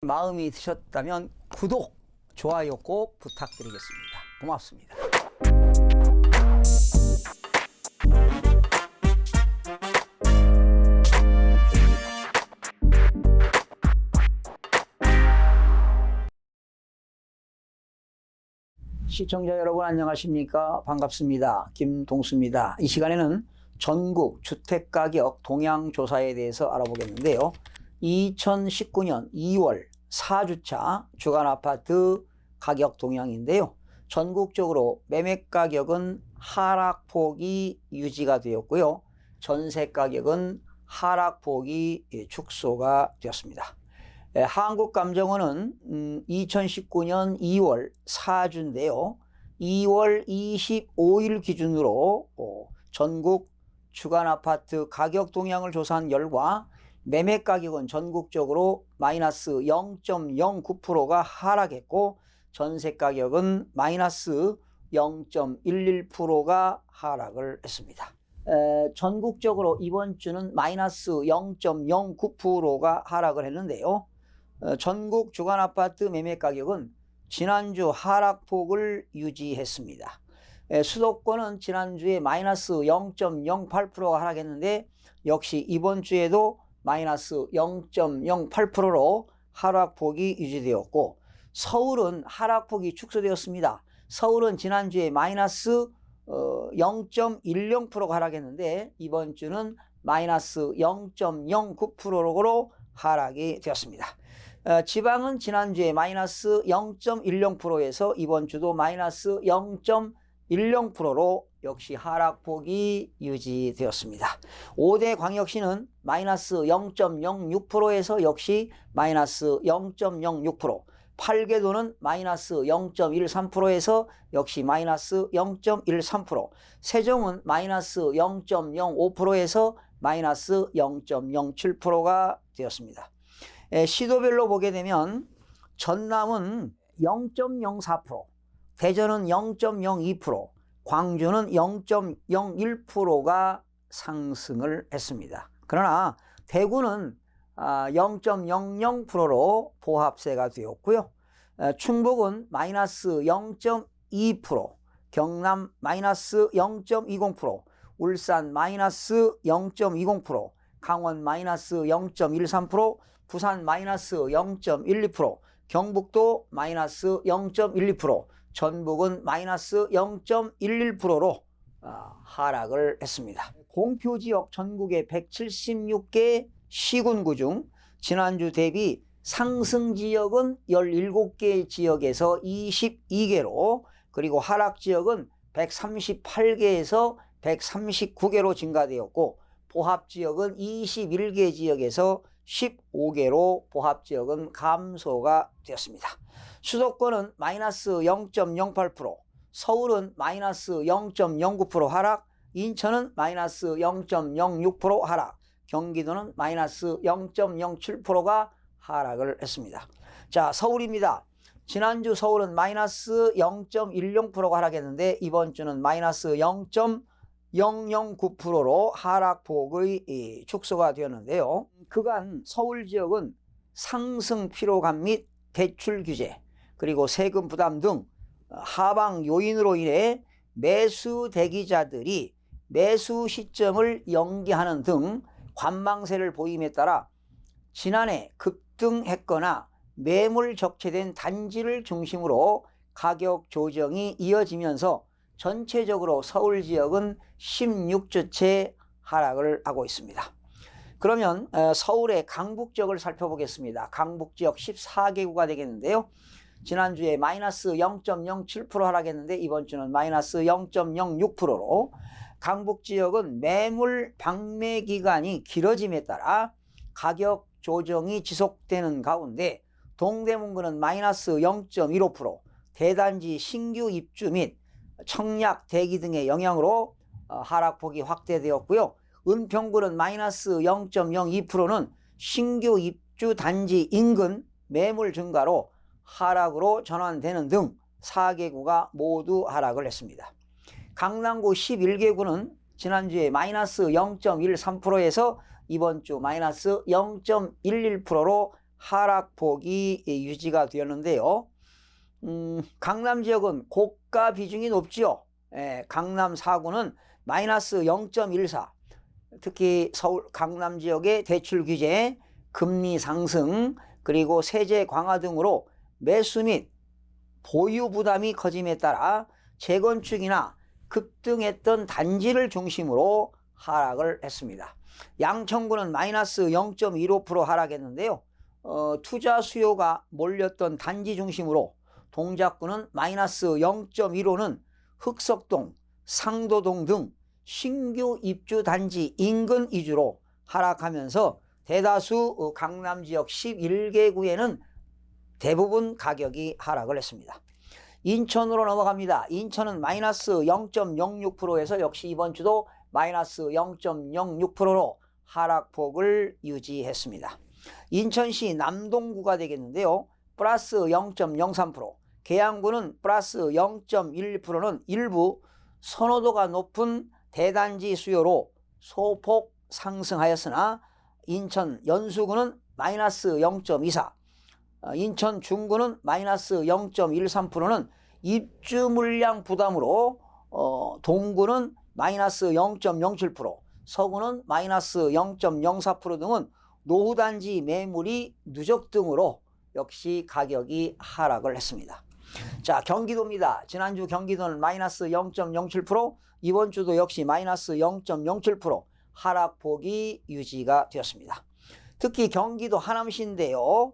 마음이 드셨다면 구독, 좋아요 꼭 부탁드리겠습니다. 고맙습니다. 시청자 여러분 안녕하십니까? 반갑습니다. 김동수입니다. 이 시간에는 전국 주택가격 동향조사에 대해서 알아보겠는데요. 2019년 2월 4주차 주간아파트 가격 동향인데요. 전국적으로 매매가격은 하락폭이 유지가 되었고요. 전세가격은 하락폭이 축소가 되었습니다. 한국감정원은 2019년 2월 4주인데요. 2월 25일 기준으로 전국 주간아파트 가격 동향을 조사한 결과 매매가격은 전국적으로 마이너스 0.09%가 하락했고 전세가격은 마이너스 0.11%가 하락을 했습니다. 전국적으로 이번 주는 마이너스 0.09%가 하락을 했는데요. 전국 주간아파트 매매가격은 지난주 하락폭을 유지했습니다. 수도권은 지난주에 마이너스 0.08%가 하락했는데 역시 이번 주에도 마이너스 0.08%로 하락폭이 유지되었고 서울은 하락폭이 축소되었습니다. 서울은 지난주에 마이너스 0.10%가 하락했는데 이번 주는 마이너스 0.09%로 하락이 되었습니다. 지방은 지난주에 마이너스 0.10%에서 이번 주도 마이너스 0.10%로 역시 하락폭이 유지되었습니다. 5대 광역시는 마이너스 0.06%에서 역시 마이너스 0.06%, 8개도는 마이너스 0.13%에서 역시 마이너스 0.13%, 세종은 마이너스 0.05%에서 마이너스 0.07%가 되었습니다. 시도별로 보게 되면 전남은 0.04%, 대전은 0.02%, 광주는 0.01%가 상승을 했습니다. 그러나 대구는 0.00%로 보합세가 되었고요. 충북은 마이너스 0.2%, 경남 마이너스 0.20%, 울산 마이너스 0.20%, 강원 마이너스 0.13%, 부산 마이너스 0.12%, 경북도 마이너스 0.12%, 전북은 마이너스 0.11%로 하락을 했습니다. 공표지역 전국의 176개 시군구 중 지난주 대비 상승지역은 17개 지역에서 22개로 그리고 하락지역은 138개에서 139개로 증가되었고 보합지역은 21개 지역에서 15개로 보합지역은 감소가 되었습니다. 수도권은 마이너스 0.08%, 서울은 마이너스 0.09% 하락, 인천은 마이너스 0.06% 하락, 경기도는 마이너스 0.07%가 하락을 했습니다. 자, 서울입니다. 지난주 서울은 마이너스 0.10%가 하락했는데 이번 주는 마이너스 0.009%로 하락폭의 축소가 되었는데요. 그간 서울 지역은 상승 피로감 및 대출 규제 그리고 세금 부담 등 하방 요인으로 인해 매수 대기자들이 매수 시점을 연기하는 등 관망세를 보임에 따라 지난해 급등했거나 매물 적체된 단지를 중심으로 가격 조정이 이어지면서 전체적으로 서울 지역은 16주째 하락을 하고 있습니다. 그러면 서울의 강북 지역을 살펴보겠습니다. 강북 지역 14개구가 되겠는데요. 지난주에 마이너스 0.07% 하락했는데 이번 주는 마이너스 0.06%로 강북 지역은 매물 방매 기간이 길어짐에 따라 가격 조정이 지속되는 가운데 동대문구는 마이너스 0.15%, 대단지 신규 입주 및 청약 대기 등의 영향으로 하락폭이 확대되었고요. 은평구는 마이너스 0.02%는 신규 입주 단지 인근 매물 증가로 하락으로 전환되는 등 4개구가 모두 하락을 했습니다. 강남구 11개구는 지난주에 마이너스 0.13%에서 이번 주 마이너스 0.11%로 하락폭이 유지가 되었는데요. 강남 지역은 고가 비중이 높지요. 강남 4구는 마이너스 0.14. 특히 서울 강남 지역의 대출 규제, 금리 상승, 그리고 세제 강화 등으로 매수 및 보유 부담이 커짐에 따라 재건축이나 급등했던 단지를 중심으로 하락을 했습니다. 양천구는 마이너스 0.15% 하락했는데요. 투자 수요가 몰렸던 단지 중심으로 동작구는 마이너스 0.15는 흑석동, 상도동 등 신규 입주 단지 인근 위주로 하락하면서 대다수 강남 지역 11개 구에는 대부분 가격이 하락을 했습니다. 인천으로 넘어갑니다. 인천은 마이너스 0.06%에서 역시 이번 주도 마이너스 0.06%로 하락폭을 유지했습니다. 인천시 남동구가 되겠는데요. 플러스 0.03%, 계양구는 플러스 0.1%는 일부 선호도가 높은 대단지 수요로 소폭 상승하였으나 인천 연수구는 마이너스 0.24, 인천 중구는 마이너스 0.13%는 입주 물량 부담으로 동구는 마이너스 0.07%, 서구는 마이너스 0.04% 등은 노후단지 매물이 누적 등으로 역시 가격이 하락을 했습니다. 자, 경기도입니다. 지난주 경기도는 마이너스 0.07%, 이번 주도 역시 마이너스 0.07% 하락폭이 유지가 되었습니다. 특히 경기도 하남시인데요.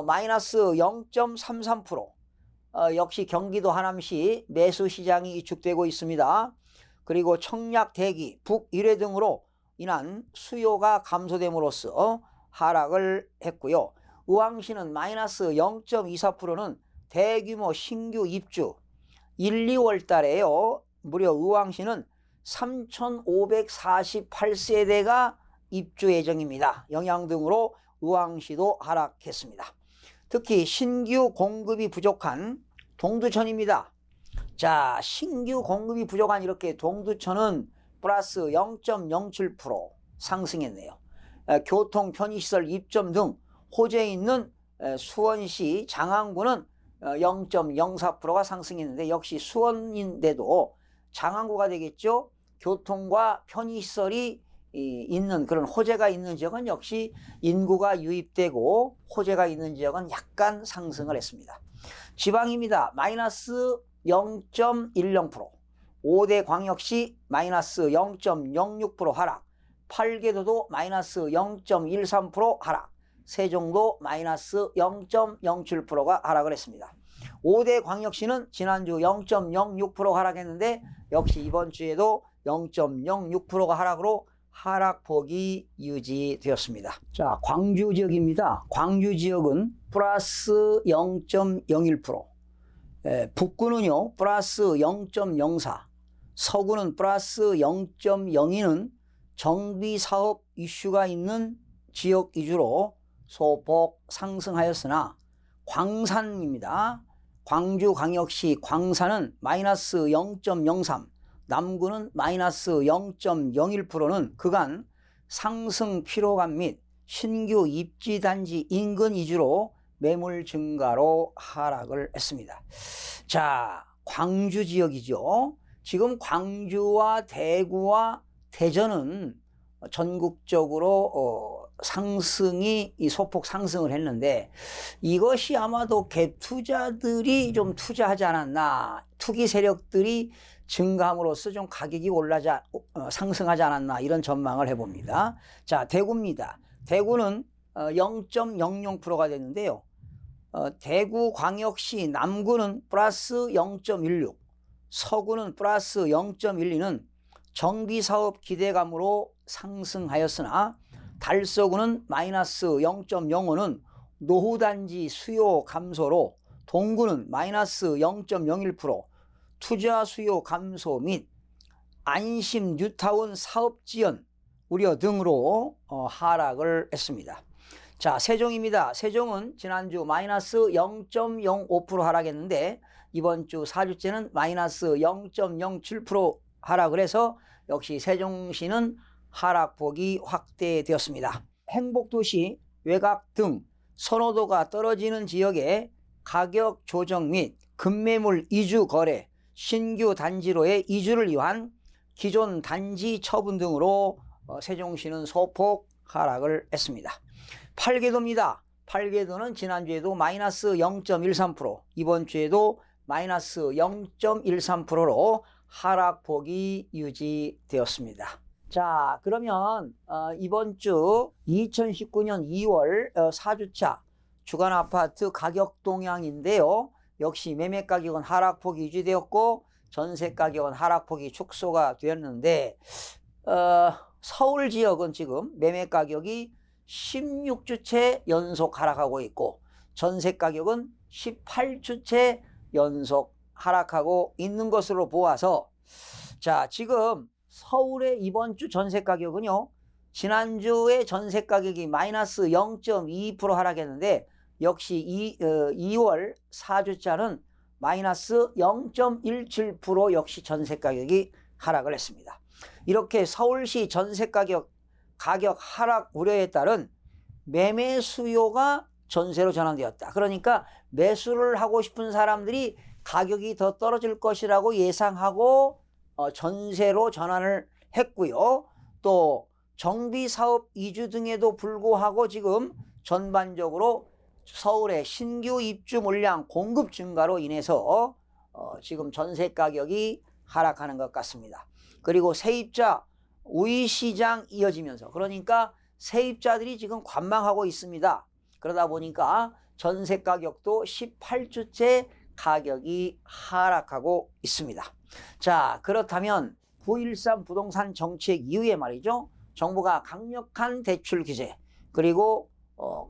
마이너스 0.33%, 역시 경기도 하남시 매수 시장이 위축되고 있습니다. 그리고 청약 대기, 북일회 등으로 인한 수요가 감소됨으로써 하락을 했고요. 의왕시는 마이너스 0.24%는 대규모 신규 입주 1, 2월 달에요. 무려 의왕시는 3,548세대가 입주 예정입니다. 영향 등으로 의왕시도 하락했습니다. 특히 신규 공급이 부족한 동두천입니다. 자, 신규 공급이 부족한 이렇게 동두천은 플러스 0.07% 상승했네요. 교통 편의시설 입점 등 호재에 있는 수원시 장안구는 0.04%가 상승했는데 역시 수원인데도 장안구가 되겠죠. 교통과 편의시설이 있는 그런 호재가 있는 지역은 역시 인구가 유입되고 호재가 있는 지역은 약간 상승을 했습니다. 지방입니다. 마이너스 0.10%, 5대 광역시 마이너스 0.06% 하락, 8개도도 마이너스 0.13% 하락, 세종도 마이너스 0.07%가 하락을 했습니다. 5대 광역시는 지난주 0.06% 하락했는데 역시 이번 주에도 0.06%가 하락으로 하락폭이 유지되었습니다. 자, 광주 지역입니다. 광주 지역은 플러스 0.01%, 북구는요 플러스 0.04, 서구는 플러스 0.02는 정비사업 이슈가 있는 지역 위주로 소폭 상승하였으나 광산입니다. 광주광역시 광산은 마이너스 0.03, 남구는 마이너스 0.01%는 그간 상승 피로감 및 신규 입지단지 인근 위주로 매물 증가로 하락을 했습니다. 자, 광주 지역이죠. 지금 광주와 대구와 대전은 전국적으로 상승이 소폭 상승을 했는데 이것이 아마도 갭 투자들이 좀 투자하지 않았나, 투기 세력들이 증감으로써 좀 가격이 상승하지 않았나 이런 전망을 해봅니다. 자, 대구입니다. 대구는 0.00%가 됐는데요. 대구광역시 남구는 플러스 0.16, 서구는 플러스 0.12는 정비사업 기대감으로 상승하였으나 달서구는 마이너스 0.05는 노후단지 수요 감소로, 동구는 마이너스 0.01% 투자 수요 감소 및 안심 뉴타운 사업 지연 우려 등으로 하락을 했습니다. 자, 세종입니다. 세종은 지난주 마이너스 0.05% 하락했는데 이번 주 4주째는 마이너스 0.07% 하락을 해서 역시 세종시는 하락폭이 확대되었습니다. 행복도시, 외곽 등 선호도가 떨어지는 지역에 가격 조정 및 급매물 이주 거래, 신규 단지로의 이주를 위한 기존 단지 처분 등으로 세종시는 소폭 하락을 했습니다. 8개도입니다. 8개도는 지난주에도 마이너스 0.13%, 이번 주에도 마이너스 0.13%로 하락폭이 유지되었습니다. 자, 그러면 이번 주 2019년 2월 4주차 주간 아파트 가격 동향인데요. 역시 매매 가격은 하락폭이 유지되었고 전세 가격은 하락폭이 축소가 되었는데 서울 지역은 지금 매매 가격이 16주째 연속 하락하고 있고 전세 가격은 18주째 연속 하락하고 있는 것으로 보아서 자, 지금 서울의 이번 주 전세 가격은요, 지난주에 전세 가격이 마이너스 0.22% 하락했는데 역시 2월 4주차는 마이너스 0.17% 역시 전세 가격이 하락을 했습니다. 이렇게 서울시 전세 가격 하락 우려에 따른 매매 수요가 전세로 전환되었다. 그러니까 매수를 하고 싶은 사람들이 가격이 더 떨어질 것이라고 예상하고 전세로 전환을 했고요. 또 정비사업 이주 등에도 불구하고 지금 전반적으로 서울의 신규 입주 물량 공급 증가로 인해서 지금 전세 가격이 하락하는 것 같습니다. 그리고 세입자 우위 시장 이어지면서 그러니까 세입자들이 지금 관망하고 있습니다. 그러다 보니까 전세 가격도 18주째 가격이 하락하고 있습니다. 자, 그렇다면 9.13 부동산 정책 이후에 말이죠. 정부가 강력한 대출 규제 그리고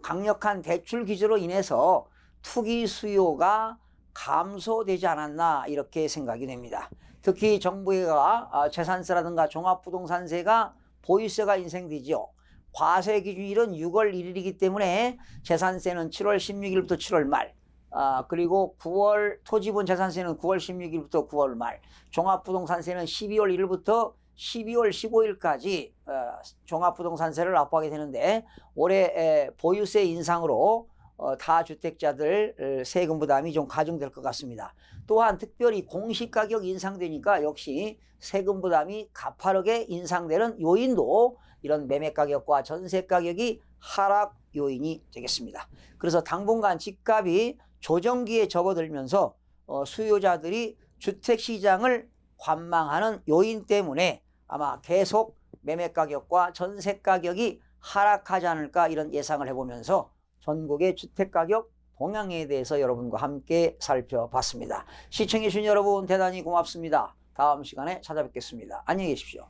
강력한 대출 규제로 인해서 투기 수요가 감소되지 않았나 이렇게 생각이 됩니다. 특히 정부가 재산세라든가 종합부동산세가 보유세가 인생되죠. 과세 기준일은 6월 1일이기 때문에 재산세는 7월 16일부터 7월 말 그리고 토지분 재산세는 9월 16일부터 9월 말 종합부동산세는 12월 1일부터 12월 15일까지 종합부동산세를 납부하게 되는데 올해 보유세 인상으로 다주택자들 세금 부담이 좀 가중될 것 같습니다. 또한 특별히 공시가격 인상되니까 역시 세금 부담이 가파르게 인상되는 요인도 이런 매매가격과 전세가격이 하락 요인이 되겠습니다. 그래서 당분간 집값이 조정기에 접어들면서 수요자들이 주택시장을 관망하는 요인 때문에 아마 계속 매매가격과 전세가격이 하락하지 않을까 이런 예상을 해보면서 전국의 주택가격 동향에 대해서 여러분과 함께 살펴봤습니다. 시청해주신 여러분 대단히 고맙습니다. 다음 시간에 찾아뵙겠습니다. 안녕히 계십시오.